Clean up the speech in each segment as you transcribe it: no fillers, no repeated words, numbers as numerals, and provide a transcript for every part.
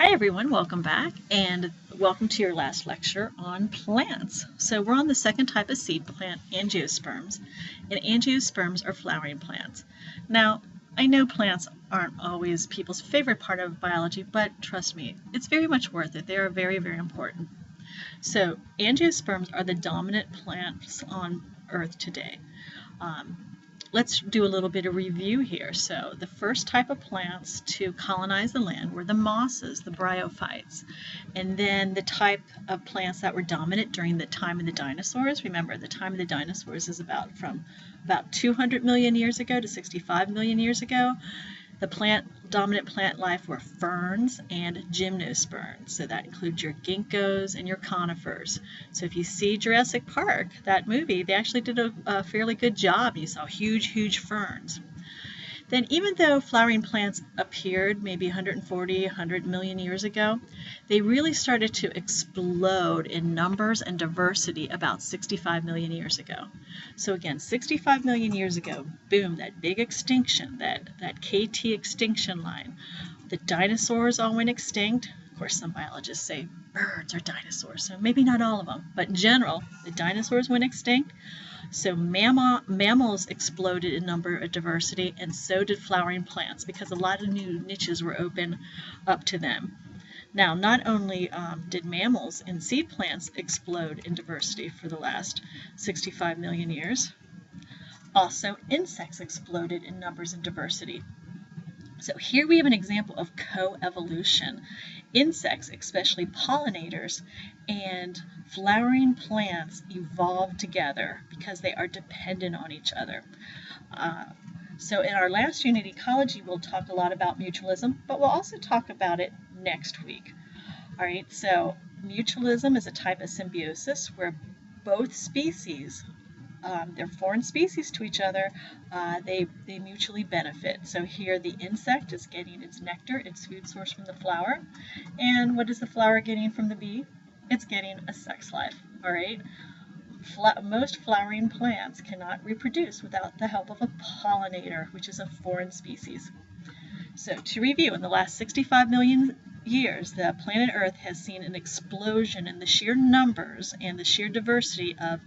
Hi everyone, welcome back and welcome to your last lecture on plants. So we're on the second type of seed plant, angiosperms, and angiosperms are flowering plants. Now, I know plants aren't always people's favorite part of biology, but trust me, it's very much worth it. They are very, very important. So angiosperms are the dominant plants on Earth today. Let's do a little bit of review here. So the first type of plants to colonize the land were the mosses, the bryophytes. And then the type of plants that were dominant during the time of the dinosaurs. Remember, the time of the dinosaurs is from about 200 million years ago to 65 million years ago. The dominant plant life were ferns and gymnosperms. So that includes your ginkgos and your conifers. So if you see Jurassic Park, that movie, they actually did a fairly good job. You saw huge, huge ferns. Then even though flowering plants appeared maybe 140, 100 million years ago, they really started to explode in numbers and diversity about 65 million years ago. So again, 65 million years ago, boom, that big extinction, that KT extinction line. The dinosaurs all went extinct. Of course, some biologists say birds are dinosaurs, so maybe not all of them, but in general, the dinosaurs went extinct. So mammals exploded in number and diversity, and so did flowering plants because a lot of new niches were open up to them. Now, not only did mammals and seed plants explode in diversity for the last 65 million years, also insects exploded in numbers and diversity. So here we have an example of coevolution. Insects, especially pollinators, and flowering plants evolved together because they are dependent on each other. So in our last unit, ecology, we'll talk a lot about mutualism, but we'll also talk about it next week. All right, so mutualism is a type of symbiosis where both species, they're foreign species to each other, they mutually benefit. So here the insect is getting its nectar, its food source from the flower. And what is the flower getting from the bee? It's getting a sex life, all right? Most flowering plants cannot reproduce without the help of a pollinator, which is a foreign species. So to review, in the last 65 million years, the planet Earth has seen an explosion in the sheer numbers and the sheer diversity of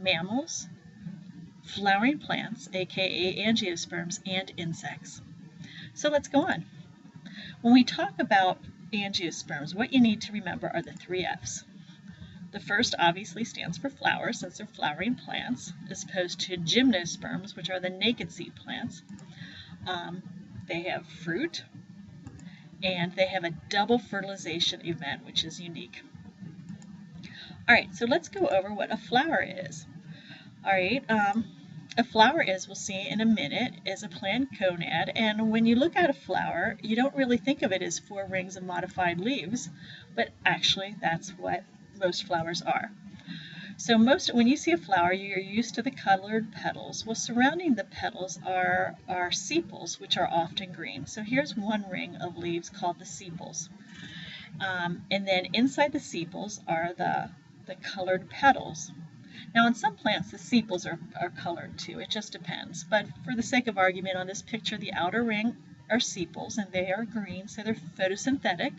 mammals, flowering plants, aka angiosperms, and insects. So let's go on. When we talk about angiosperms, what you need to remember are the 3 F's. The first obviously stands for flower, since they're flowering plants, as opposed to gymnosperms, which are the naked seed plants. They have fruit, and they have a double fertilization event, which is unique. All right, so let's go over what a flower is. All right, a flower is, we'll see in a minute, is a plant gonad, and when you look at a flower, you don't really think of it as 4 rings of modified leaves, but actually that's what most flowers are. So when you see a flower, you're used to the colored petals. Well, surrounding the petals are sepals, which are often green. So here's one ring of leaves called the sepals. And then inside the sepals are the colored petals. Now, in some plants, the sepals are colored too. It just depends. But for the sake of argument, on this picture, the outer ring are sepals, and they are green, so they're photosynthetic.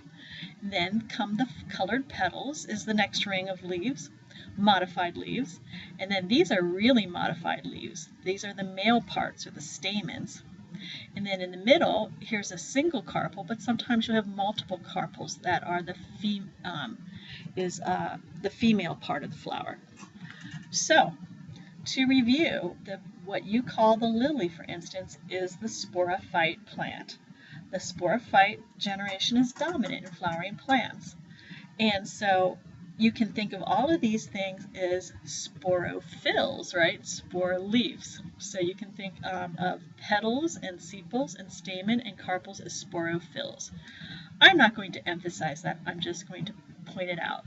Then come the colored petals is the next ring of leaves, modified leaves. And then these are really modified leaves. These are the male parts, or the stamens. And then in the middle, here's a single carpel, but sometimes you'll have multiple carpels that are the female part of the flower. So, to review, what you call the lily, for instance, is the sporophyte plant. The sporophyte generation is dominant in flowering plants. And so you can think of all of these things as sporophylls, right? Spore leaves. So you can think of petals and sepals and stamen and carpels as sporophylls. I'm not going to emphasize that. I'm just going to point it out.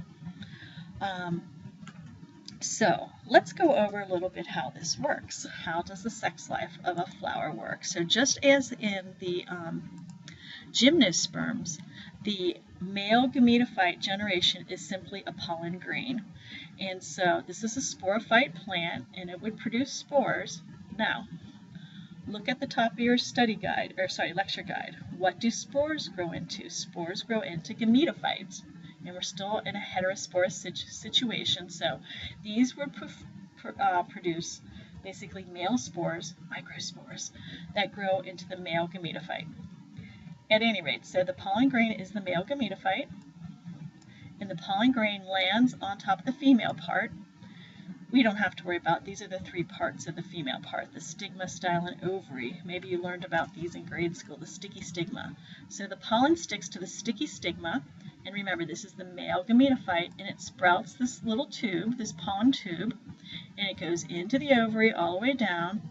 So let's go over a little bit how this works. How does the sex life of a flower work? So just as in the gymnosperms, the male gametophyte generation is simply a pollen grain. And so this is a sporophyte plant, and it would produce spores. Now, look at the top of your study guide, or sorry, lecture guide. What do spores grow into? Spores grow into gametophytes. And we're still in a heterosporous situation, so these will produce basically male spores, microspores, that grow into the male gametophyte. At any rate, so the pollen grain is the male gametophyte, and the pollen grain lands on top of the female part. We don't have to worry about, these are the three parts of the female part, the stigma, style, and ovary. Maybe you learned about these in grade school, the sticky stigma. So the pollen sticks to the sticky stigma, and remember this is the male gametophyte, and it sprouts this little tube, this pollen tube, and it goes into the ovary all the way down,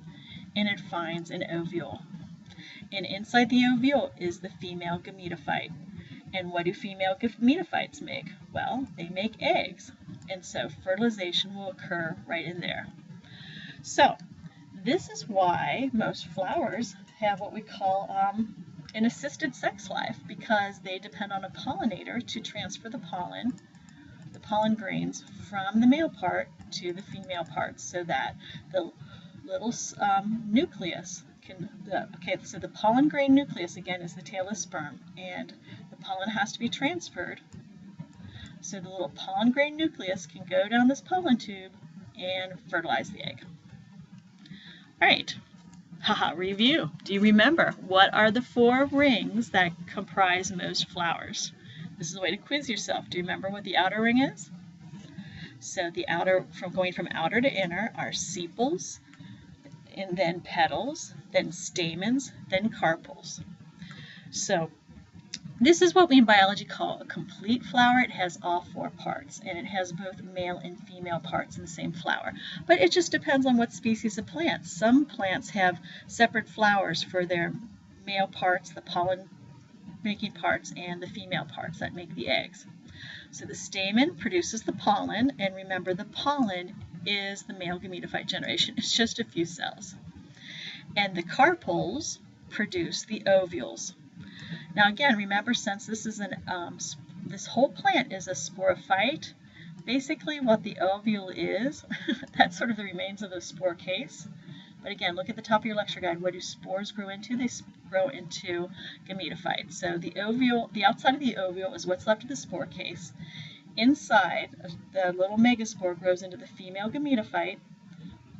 and it finds an ovule. And inside the ovule is the female gametophyte. And what do female gametophytes make? Well, they make eggs. And so fertilization will occur right in there. So this is why most flowers have what we call an assisted sex life, because they depend on a pollinator to transfer the pollen grains from the male part to the female part, so that the little nucleus can, so the pollen grain nucleus again is the tail of sperm, and the pollen has to be transferred. So the little pollen grain nucleus can go down this pollen tube and fertilize the egg. All right, haha, review. Do you remember what are the 4 rings that comprise most flowers? This is a way to quiz yourself. Do you remember what the outer ring is? So the outer, going from outer to inner, are sepals, and then petals, then stamens, then carpels. So this is what we in biology call a complete flower. It has all 4 parts, and it has both male and female parts in the same flower. But it just depends on what species of plants. Some plants have separate flowers for their male parts, the pollen-making parts, and the female parts that make the eggs. So the stamen produces the pollen, and remember the pollen is the male gametophyte generation. It's just a few cells. And the carpels produce the ovules. Now again, remember, since this is this whole plant is a sporophyte, basically what the ovule is, that's sort of the remains of the spore case. But again, look at the top of your lecture guide. What do spores grow into? They grow into gametophytes. So the ovule, the outside of the ovule is what's left of the spore case. Inside, the little megaspore grows into the female gametophyte.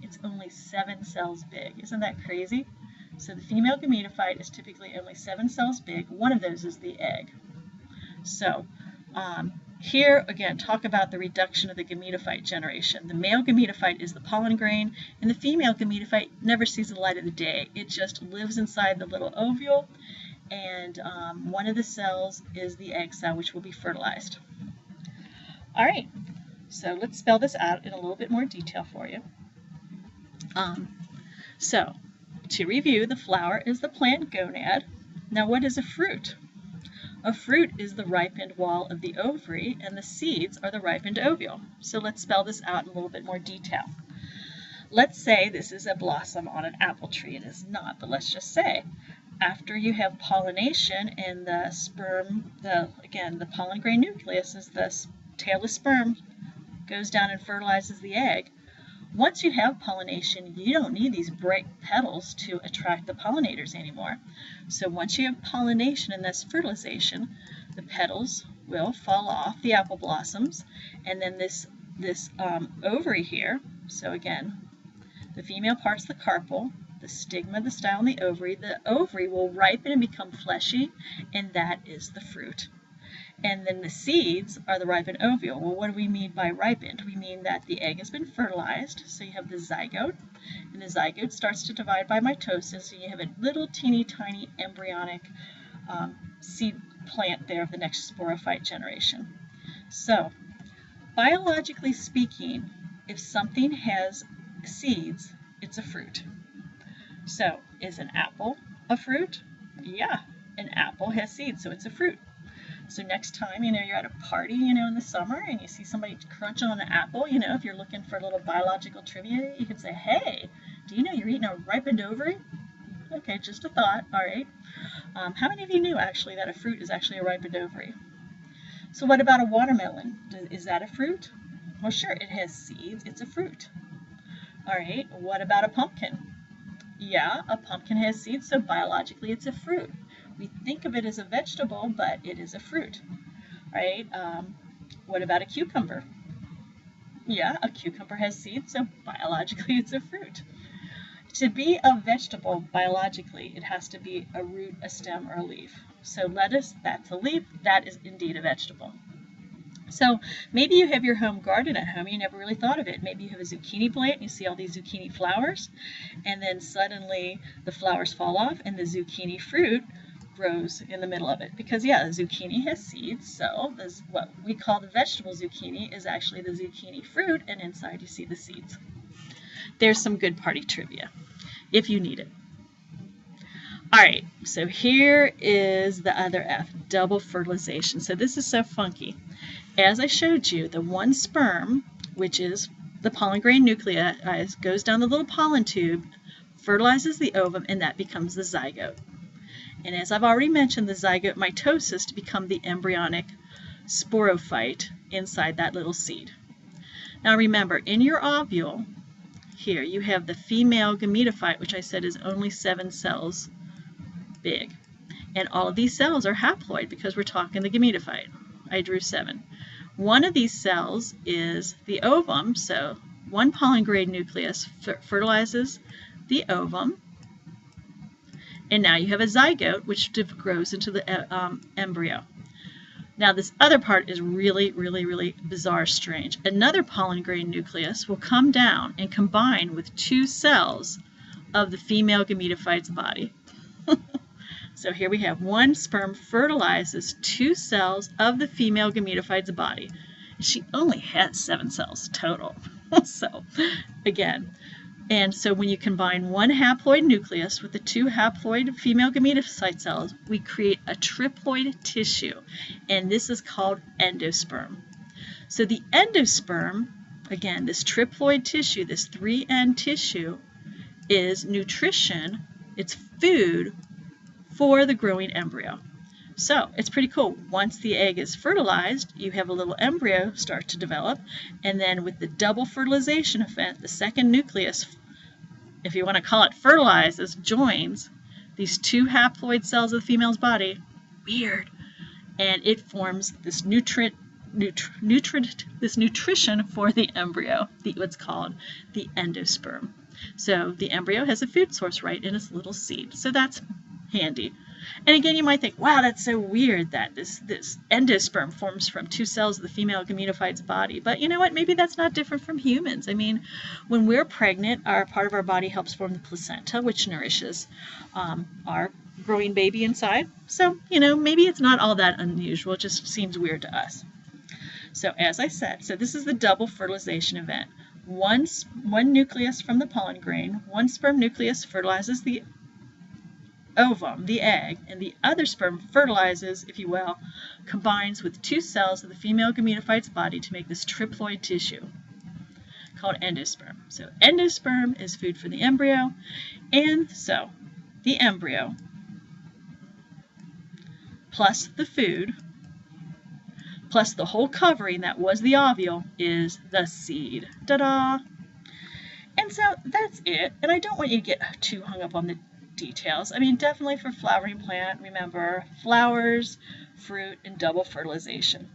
It's only 7 cells big. Isn't that crazy? So the female gametophyte is typically only 7 cells big. One of those is the egg. So here, again, talk about the reduction of the gametophyte generation. The male gametophyte is the pollen grain, and the female gametophyte never sees the light of the day. It just lives inside the little ovule, and one of the cells is the egg cell, which will be fertilized. All right, so let's spell this out in a little bit more detail for you. So to review, the flower is the plant gonad. Now what is a fruit? A fruit is the ripened wall of the ovary, and the seeds are the ripened ovule. So let's spell this out in a little bit more detail. Let's say this is a blossom on an apple tree. It is not, but let's just say after you have pollination and the sperm, again, the pollen grain nucleus is the tail of sperm, goes down and fertilizes the egg. Once you have pollination, you don't need these bright petals to attract the pollinators anymore. So once you have pollination and thus fertilization, the petals will fall off the apple blossoms, and then this ovary here, so again, the female part's the carpel, the stigma, the style, and the ovary will ripen and become fleshy, and that is the fruit. And then the seeds are the ripened ovule. Well, what do we mean by ripened? We mean that the egg has been fertilized, so you have the zygote, and the zygote starts to divide by mitosis, so you have a little teeny tiny embryonic seed plant there of the next sporophyte generation. So, biologically speaking, if something has seeds, it's a fruit. So, is an apple a fruit? Yeah, an apple has seeds, so it's a fruit. So next time, you're at a party, in the summer, and you see somebody crunching on an apple, if you're looking for a little biological trivia, you could say, hey, do you know you're eating a ripened ovary? Okay, just a thought, all right. How many of you knew, actually, that a fruit is actually a ripened ovary? So what about a watermelon? Is that a fruit? Well, sure, it has seeds, it's a fruit. All right, what about a pumpkin? Yeah, a pumpkin has seeds, so biologically it's a fruit. We think of it as a vegetable, but it is a fruit, right? What about a cucumber? Yeah, a cucumber has seeds, so biologically it's a fruit. To be a vegetable biologically, it has to be a root, a stem, or a leaf. So lettuce, that's a leaf, that is indeed a vegetable. So maybe you have your home garden at home, you never really thought of it. Maybe you have a zucchini plant and you see all these zucchini flowers, and then suddenly the flowers fall off and the zucchini fruit grows in the middle of it. Because yeah, the zucchini has seeds, so what we call the vegetable zucchini is actually the zucchini fruit, and inside you see the seeds. There's some good party trivia, if you need it. All right, so here is the other F, double fertilization. So this is so funky. As I showed you, the one sperm, which is the pollen grain nucleus, goes down the little pollen tube, fertilizes the ovum, and that becomes the zygote. And as I've already mentioned, the zygote mitosis to become the embryonic sporophyte inside that little seed. Now remember, in your ovule, here you have the female gametophyte, which I said is only 7 cells big. And all of these cells are haploid because we're talking the gametophyte. I drew 7. One of these cells is the ovum, so one pollen grain nucleus fertilizes the ovum, and now you have a zygote, which grows into the embryo. Now this other part is really, really, really bizarre, strange. Another pollen grain nucleus will come down and combine with 2 cells of the female gametophyte's body. So here we have one sperm fertilizes 2 cells of the female gametophyte's body. She only has 7 cells total. So again, and so when you combine one haploid nucleus with the 2 haploid female gametophyte cells, we create a triploid tissue, and this is called endosperm. So the endosperm, again, this triploid tissue, this 3N tissue, is nutrition, it's food for the growing embryo. So it's pretty cool. Once the egg is fertilized, you have a little embryo start to develop, and then with the double fertilization event, the second nucleus, if you want to call it fertilizes, joins these 2 haploid cells of the female's body, weird, and it forms this nutrition for the embryo, what's called the endosperm. So the embryo has a food source right in its little seed. So that's handy. And again, you might think, wow, that's so weird that this endosperm forms from 2 cells of the female gametophyte's body. But you know what? Maybe that's not different from humans. I mean, when we're pregnant, part of our body helps form the placenta, which nourishes our growing baby inside. So, you know, maybe it's not all that unusual. It just seems weird to us. So as I said, so this is the double fertilization event. One nucleus from the pollen grain, one sperm nucleus fertilizes the ovum, the egg, and the other sperm fertilizes, if you will, combines with 2 cells of the female gametophyte's body to make this triploid tissue called endosperm. So endosperm is food for the embryo, and so the embryo plus the food plus the whole covering that was the ovule is the seed. Ta-da! And so that's it, and I don't want you to get too hung up on the details. I mean, definitely for flowering plant, remember flowers, fruit, and double fertilization.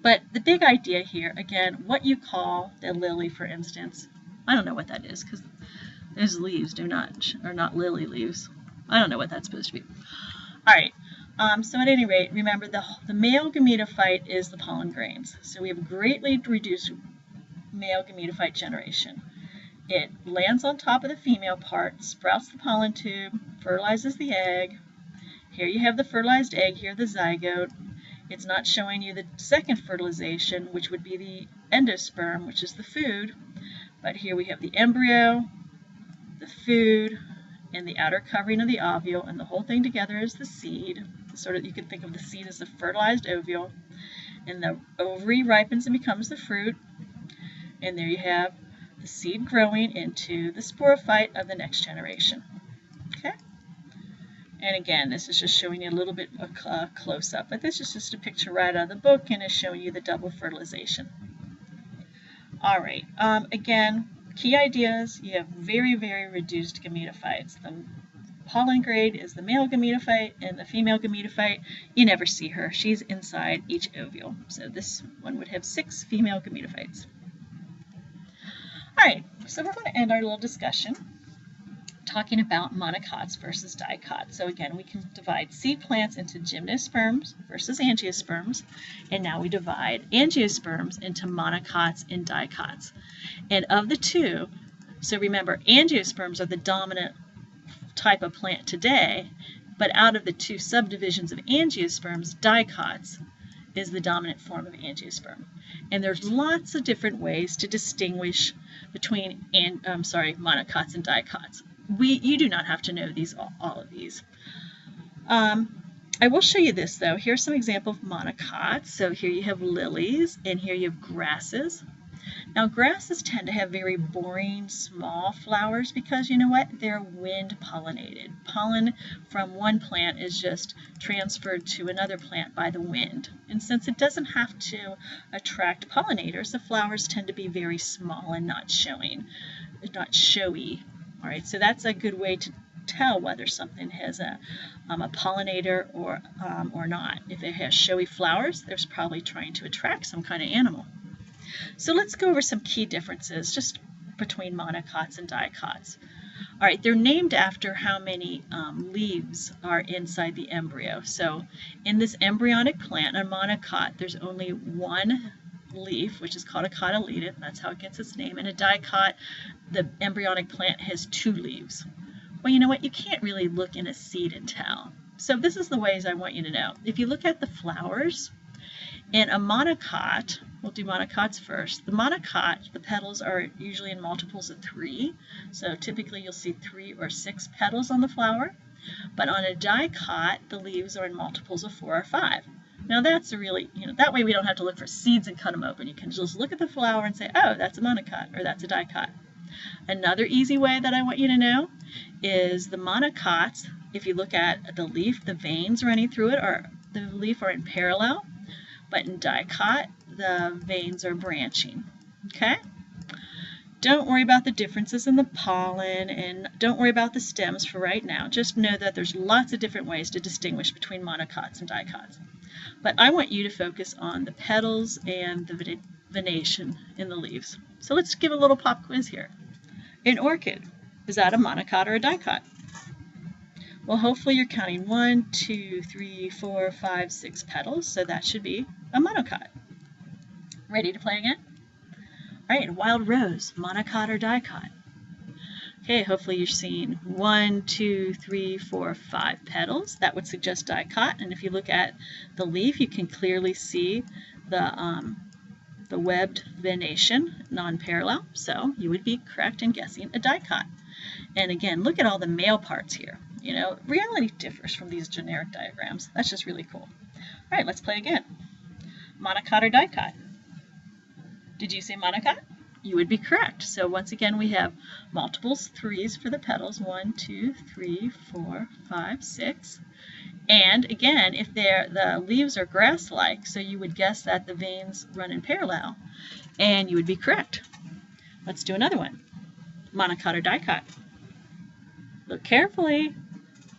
But the big idea here, again, what you call the lily, for instance, I don't know what that is because those leaves are not lily leaves. I don't know what that's supposed to be. All right. So at any rate, remember the male gametophyte is the pollen grains. So we have greatly reduced male gametophyte generation. It lands on top of the female part, sprouts the pollen tube, fertilizes the egg. Here you have the fertilized egg, here the zygote. It's not showing you the second fertilization, which would be the endosperm, which is the food. But here we have the embryo, the food, and the outer covering of the ovule, and the whole thing together is the seed. Sort of, you can think of the seed as the fertilized ovule, and the ovary ripens and becomes the fruit, and there you have the seed growing into the sporophyte of the next generation. Okay? And again, this is just showing you a little bit close-up, but this is just a picture right out of the book and is showing you the double fertilization. All right, again, key ideas, you have very, very reduced gametophytes. The pollen grade is the male gametophyte, and the female gametophyte, you never see her. She's inside each ovule. So this one would have 6 female gametophytes. All right, so we're going to end our little discussion talking about monocots versus dicots. So again, we can divide seed plants into gymnosperms versus angiosperms, and now we divide angiosperms into monocots and dicots. And of the two, so remember, angiosperms are the dominant type of plant today, but out of the 2 subdivisions of angiosperms, dicots is the dominant form of angiosperm. And there's lots of different ways to distinguish between monocots and dicots. You do not have to know all of these. I will show you this though. Here's some example of monocots. So here you have lilies, and here you have grasses. Now grasses tend to have very boring small flowers because you know what? They're wind pollinated. Pollen from one plant is just transferred to another plant by the wind. And since it doesn't have to attract pollinators, the flowers tend to be very small and not showy. All right, so that's a good way to tell whether something has a pollinator or not. If it has showy flowers, there's probably trying to attract some kind of animal. So let's go over some key differences just between monocots and dicots. All right, they're named after how many leaves are inside the embryo. So in this embryonic plant, a monocot, there's only one leaf, which is called a cotyledon. That's how it gets its name. And a dicot, the embryonic plant, has 2 leaves. Well, you know what? You can't really look in a seed and tell. So this is the ways I want you to know. If you look at the flowers, in a monocot, we'll do monocots first. The monocot, the petals are usually in multiples of 3. So typically you'll see 3 or 6 petals on the flower. But on a dicot, the leaves are in multiples of 4 or 5. Now that's a really, that way we don't have to look for seeds and cut them open. You can just look at the flower and say, oh, that's a monocot or that's a dicot. Another easy way that I want you to know is the monocots, if you look at the leaf, the veins running through it the leaf are in parallel, but in dicot, the veins are branching, okay? Don't worry about the differences in the pollen, and don't worry about the stems for right now. Just know that there's lots of different ways to distinguish between monocots and dicots. But I want you to focus on the petals and the venation in the leaves. So let's give a little pop quiz here. An orchid, is that a monocot or a dicot? Well, hopefully you're counting 1, 2, 3, 4, 5, 6 petals, so that should be a monocot. Ready to play again? All right, wild rose, monocot or dicot? Okay, hopefully you're seeing 1, 2, 3, 4, 5 petals. That would suggest dicot, and if you look at the leaf, you can clearly see the webbed venation, non-parallel, so you would be correct in guessing a dicot. And again, look at all the male parts here. Reality differs from these generic diagrams. That's just really cool. All right, let's play again. Monocot or dicot? Did you say monocot? You would be correct. So once again, we have multiples, 3s for the petals. 1, 2, 3, 4, 5, 6. And again, if the leaves are grass-like, so you would guess that the veins run in parallel, and you would be correct. Let's do another one. Monocot or dicot? Look carefully.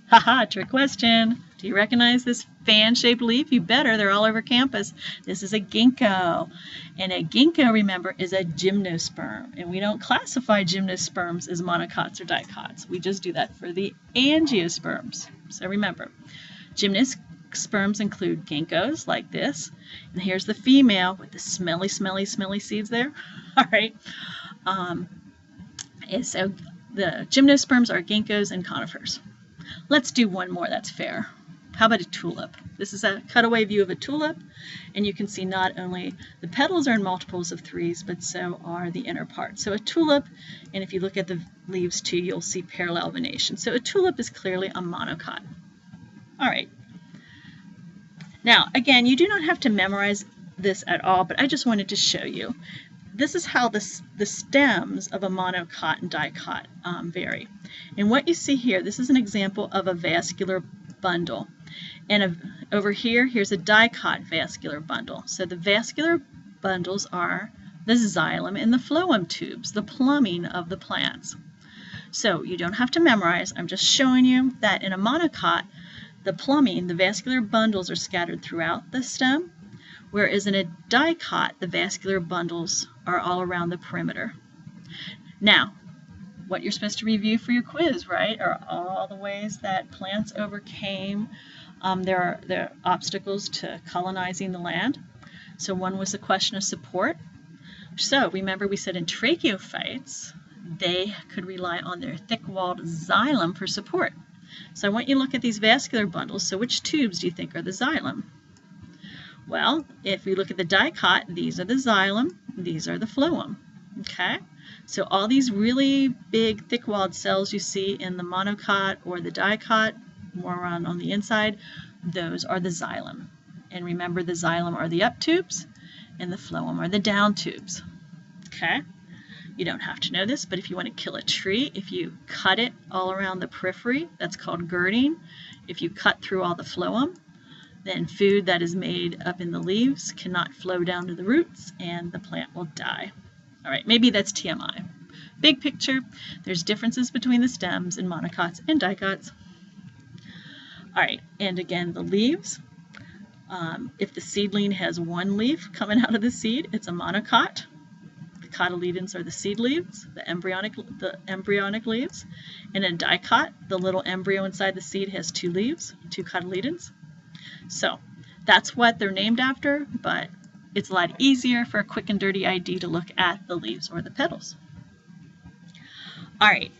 Haha, trick question. Do you recognize this fan-shaped leaf? You better. They're all over campus. This is a ginkgo. And a ginkgo, remember, is a gymnosperm. And we don't classify gymnosperms as monocots or dicots. We just do that for the angiosperms. So remember, gymnosperms include ginkgos like this. And here's the female with the smelly, smelly, smelly seeds there. All right. And so the gymnosperms are ginkgos and conifers. Let's do one more that's fair. How about a tulip? This is a cutaway view of a tulip, and you can see not only the petals are in multiples of 3s, but so are the inner parts. So a tulip, and if you look at the leaves too, you'll see parallel venation. So a tulip is clearly a monocot. All right. Now, again, you do not have to memorize this at all, but I just wanted to show you. This is how the stems of a monocot and dicot vary. And what you see here, this is an example of a vascular bundle. And over here, here's a dicot vascular bundle. So the vascular bundles are the xylem and the phloem tubes, the plumbing of the plants. So you don't have to memorize. I'm just showing you that in a monocot, the plumbing, the vascular bundles are scattered throughout the stem, whereas in a dicot, the vascular bundles are all around the perimeter. Now, what you're supposed to review for your quiz, right, are all the ways that plants overcame their obstacles to colonizing the land. So one was a question of support. So remember we said in tracheophytes, they could rely on their thick-walled xylem for support. So I want you to look at these vascular bundles. So which tubes do you think are the xylem? Well, if we look at the dicot, these are the xylem, these are the phloem. Okay? So all these really big thick-walled cells you see in the monocot or the dicot, more around on the inside, those are the xylem. And remember, the xylem are the up tubes and the phloem are the down tubes. Okay? You don't have to know this, but if you want to kill a tree, if you cut it all around the periphery, that's called girding. If you cut through all the phloem, then food that is made up in the leaves cannot flow down to the roots and the plant will die. All right, maybe that's TMI. Big picture, there's differences between the stems in monocots and dicots. All right, and again, the leaves. If the seedling has one leaf coming out of the seed, it's a monocot. Cotyledons are the seed leaves, the embryonic leaves. In a dicot, the little embryo inside the seed has two leaves, two cotyledons. So that's what they're named after, but it's a lot easier for a quick and dirty ID to look at the leaves or the petals. All right,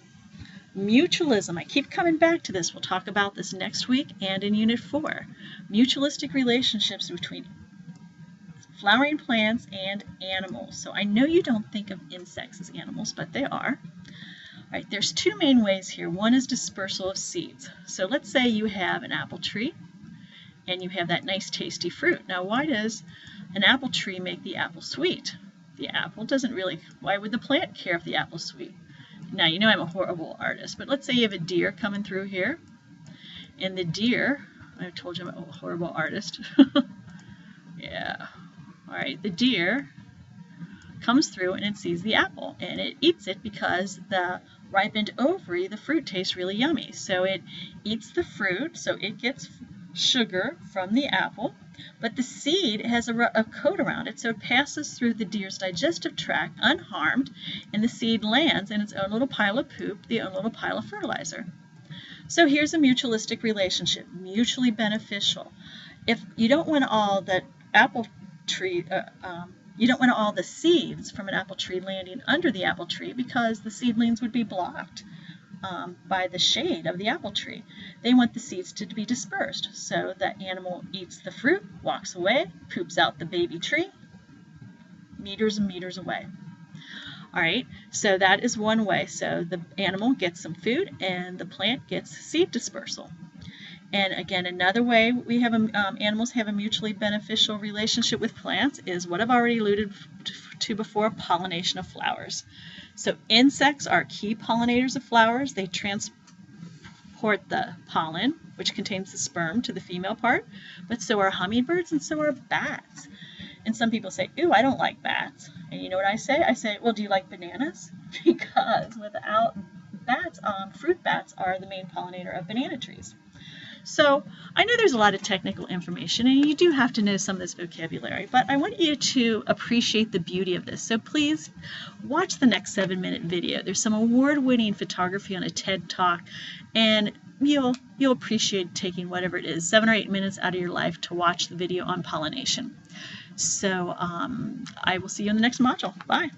mutualism. I keep coming back to this. We'll talk about this next week and in Unit 4. Mutualistic relationships between flowering plants and animals. So I know you don't think of insects as animals, but they are. All right, there's two main ways here. One is dispersal of seeds. So let's say you have an apple tree and you have that nice tasty fruit. Now why does an apple tree make the apple sweet? The apple doesn't really, why would the plant care if the apple's sweet? Now you know I'm a horrible artist, but let's say you have a deer coming through here and the deer, I told you I'm a horrible artist. Yeah. All right, the deer comes through and it sees the apple and it eats it because the ripened ovary, the fruit tastes really yummy. So it eats the fruit, so it gets sugar from the apple, but the seed has a coat around it, so it passes through the deer's digestive tract unharmed, and the seed lands in its own little pile of poop, the own little pile of fertilizer. So here's a mutualistic relationship, mutually beneficial. If you don't want all the apple tree, you don't want all the seeds from an apple tree landing under the apple tree because the seedlings would be blocked by the shade of the apple tree. They want the seeds to be dispersed. So the animal eats the fruit, walks away, poops out the baby tree, meters and meters away. All right, so that is one way. So the animal gets some food and the plant gets seed dispersal. And again, another way we have animals have a mutually beneficial relationship with plants is what I've already alluded to before, pollination of flowers. So insects are key pollinators of flowers. They transport the pollen, which contains the sperm, to the female part, but so are hummingbirds and so are bats. And some people say, ooh, I don't like bats. And you know what I say? I say, well, do you like bananas? Because without bats, fruit bats are the main pollinator of banana trees. So I know there's a lot of technical information and you do have to know some of this vocabulary, but I want you to appreciate the beauty of this. So please watch the next 7-minute video. There's some award-winning photography on a TED Talk, and you'll appreciate taking whatever it is, 7 or 8 minutes out of your life to watch the video on pollination. So I will see you in the next module. Bye.